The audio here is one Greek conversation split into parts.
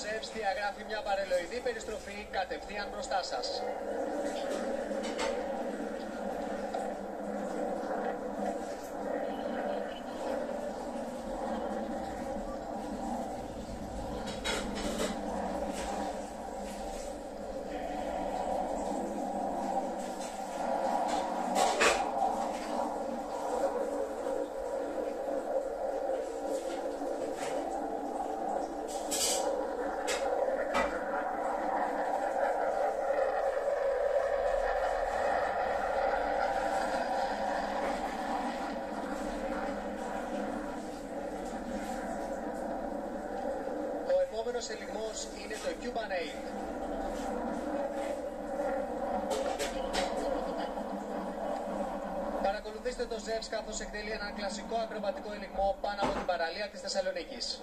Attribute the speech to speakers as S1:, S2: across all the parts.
S1: Ζεύς διαγράφει μια παρελοειδή περιστροφή κατευθείαν μπροστά σας. Ο επόμενος ελιγμός είναι το Cuban 8. Παρακολουθήστε το Ζεύς καθώς εκτελεί έναν κλασικό ακροβατικό ελιγμό πάνω από την παραλία της Θεσσαλονίκης.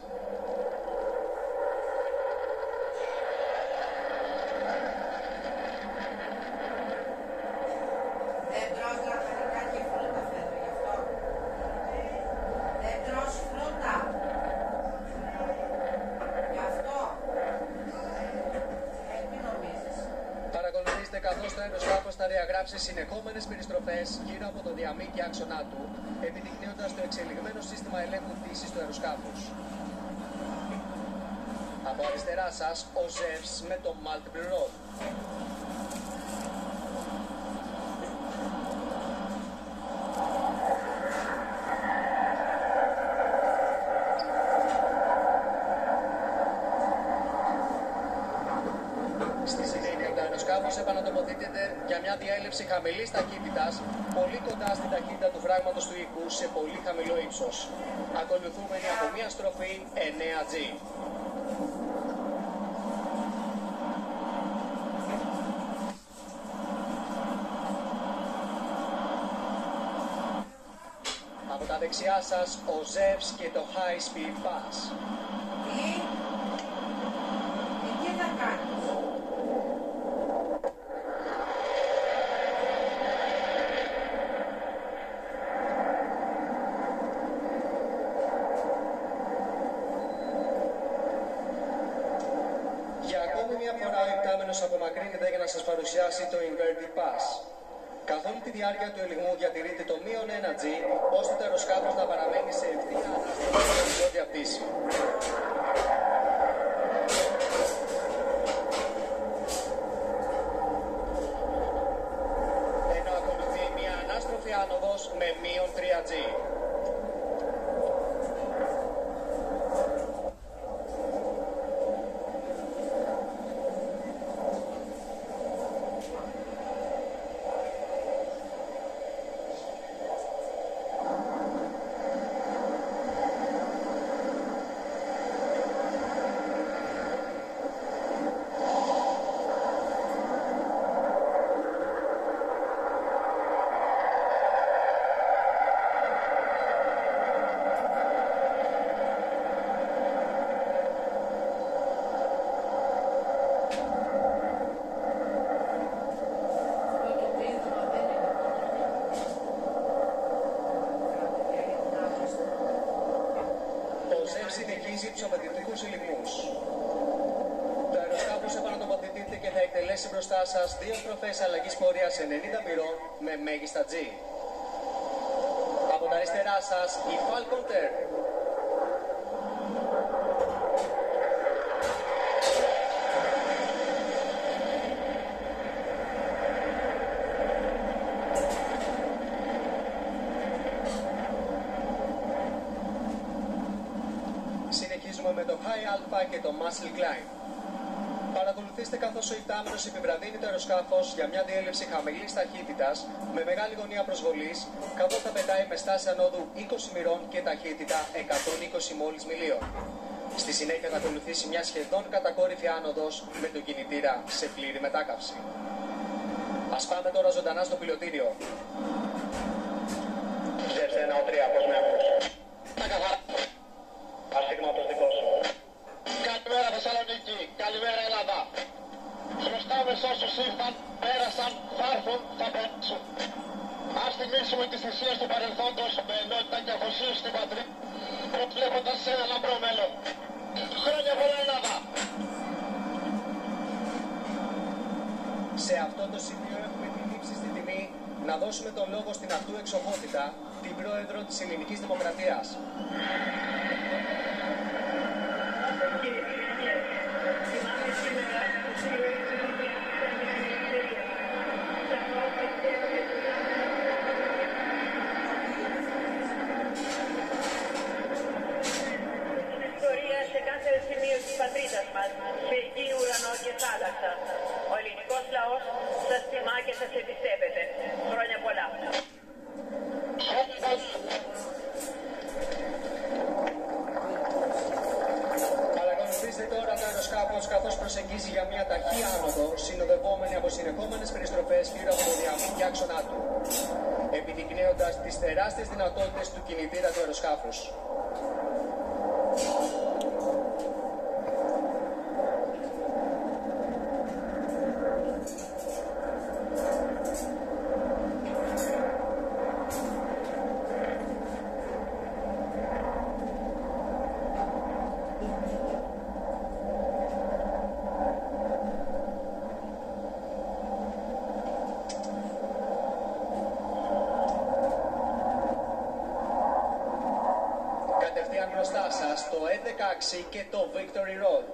S1: Παρακολουθήστε καθώς το αεροσκάφος θα διαγράψει συνεχόμενες περιστροφές γύρω από το διαμήκη άξονά του, επιδεικνύοντας το εξελιγμένο σύστημα ελέγχου πτήσης του αεροσκάφους. Από αριστερά σας, ο Ζεύς με το Multiple Rod. Στη συνέχεια το αεροσκάφος επανατοποθετείται για μια διέλευση χαμηλής ταχύτητας, πολύ κοντά στην ταχύτητα του φράγματος του οίκου σε πολύ χαμηλό ύψος, ακολουθούμενη από μια στροφή 9G. Από τα δεξιά σας, ο Ζεύς και το High Speed Pass.
S2: Τι θα κάνεις?
S1: Για ακόμη μια φορά ο υπτάμενος απομακρύνεται για να σας παρουσιάσει το Inverted Pass. Καθ' όλη τη διάρκεια του ελιγμού διατηρείται το μείον 1G, ώστε το αεροσκάφος να παραμένει σε ευθεία ανάσταση πτήση. Ενώ ακολουθεί μια ανάστροφη άνοδος με μείον 3G. Ο Ζεύς συνεχίζει τους απαιτητικούς ελιγμούς. Το αεροσκάφος επανατοποθετείται και θα εκτελέσει μπροστά σας δύο στροφές αλλαγής πορείας 90 μοιρών με μέγιστα G. Από τα αριστερά σας, η Falcon Turn. Συνεχίζουμε με το High Alpha και το Muscle Climb. Παρακολουθήστε καθώς ο υπτάμενος επιβραδύνει το αεροσκάφος για μια διέλευση χαμηλής ταχύτητας με μεγάλη γωνία προσβολής, καθώς θα πετάει με στάση ανόδου 20 μοιρών και ταχύτητα 120 μόλις μιλίων. Στη συνέχεια θα ακολουθήσει μια σχεδόν κατακόρυφη άνοδος με τον κινητήρα σε πλήρη μετάκαυση. Ας πάμε τώρα ζωντανά στο πιλωτήριο. Ζεύς 1-3, πώς με ακούς? Τα καθαρά. Αστίγματος δικός σου.
S3: Καλημέρα Θεσσαλονίκη, καλημέρα Ελλάδα. Χρωστάμε σ' όσους ήρθαν, πέρασαν, θα έρθουν, θα περάσουν. Ας θυμίσουμε τις θυσίες του παρελθόντος με ενότητα και αφοσίωση στην πατρίδα, προβλέποντας σε ένα λαμπρό μέλλον. Χρόνια πολλά Ελλάδα!
S1: Σε αυτό το σημείο έχουμε την ύψιστη τιμή να δώσουμε τον λόγο στην αυτού εξοχότητα, την πρόεδρο της Ελληνικής Δημοκρατίας.
S4: Πατρίδας μας, σε γη, ουρανό και θάλασσα. Ο ελληνικός λαός σας τιμά και σας εμπιστεύεται. Χρόνια πολλά.
S1: Παρακολουθήστε τώρα το αεροσκάφος καθώς προσεγγίζει για μια ταχύ άνοδο, συνοδευόμενη από συνεχόμενες περιστροφές γύρω από το διαμήνυ άξονά του, επιδεικνύοντας τις τεράστιες δυνατότητες του κινητήρα του αεροσκάφους. Μπροστά σας το E16 και το Victory Road.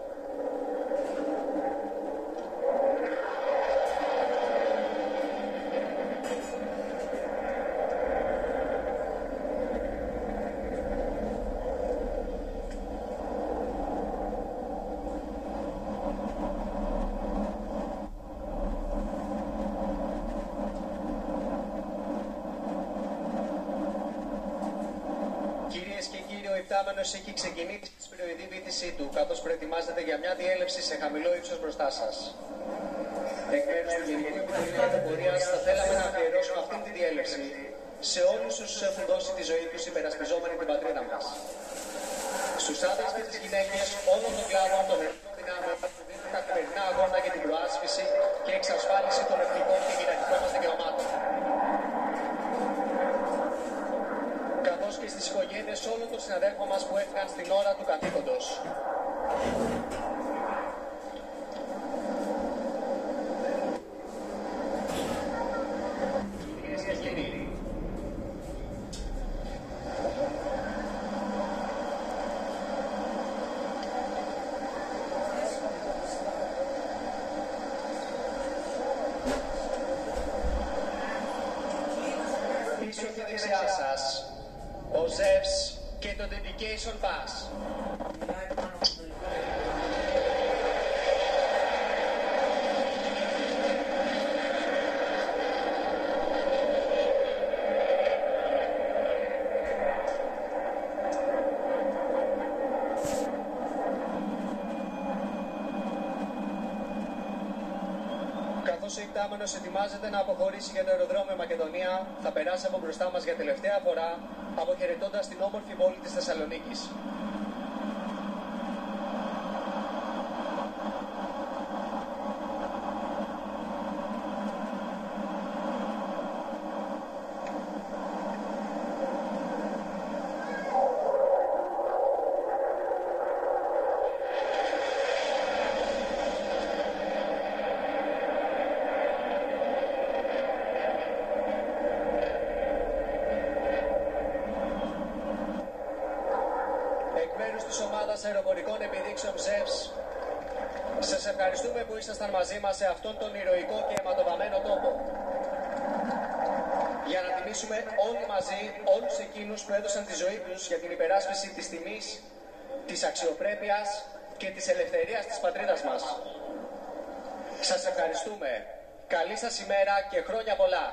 S1: Υπτάμενος έχει ξεκινήσει τη περιοδική βήθησή του, καθώς προετοιμάζεται για μια διέλευση σε χαμηλό ύψος μπροστά σας. Εκ μέρους του Γενικού Επιτελείου Αεροπορίας θα θέλαμε να αφιερώσουμε αυτή τη διέλευση σε όλους όσους έχουν δώσει τη ζωή τους υπερασπιζόμενοι την πατρίδα μας. Στους άντρες και τις γυναίκες όλων των κλάδων των ελληνικών δυνάμεων που δίνουν καθημερινά αγώνα για την προάσπιση και εξασφάλιση των εθνικών και κοινωνικών μας δικαιωμάτων. Καθώς και στις οικογένειες όλων των συναδέλφων μας που έφυγαν στην ώρα του καθήκοντος. Κυρίες και κύριοι, πίσω στη δεξιά σας ο Ζεύς και το Dedication Pass. Καθώς ο υπτάμενος ετοιμάζεται να αποχωρήσει για το αεροδρόμιο Μακεδονία, θα περάσει από μπροστά μας για τελευταία φορά, αποχαιρετώντας την όμορφη πόλη της Θεσσαλονίκης. Της ομάδας αεροπορικών επιδείξεων Ζεύς, σας ευχαριστούμε που ήσασταν μαζί μας σε αυτόν τον ηρωικό και αιματοβαμμένο τόπο. Για να τιμήσουμε όλοι μαζί όλους εκείνους που έδωσαν τη ζωή τους για την υπεράσπιση της τιμής, της αξιοπρέπειας και της ελευθερίας της πατρίδας μας. Σας ευχαριστούμε. Καλή σας ημέρα και χρόνια πολλά.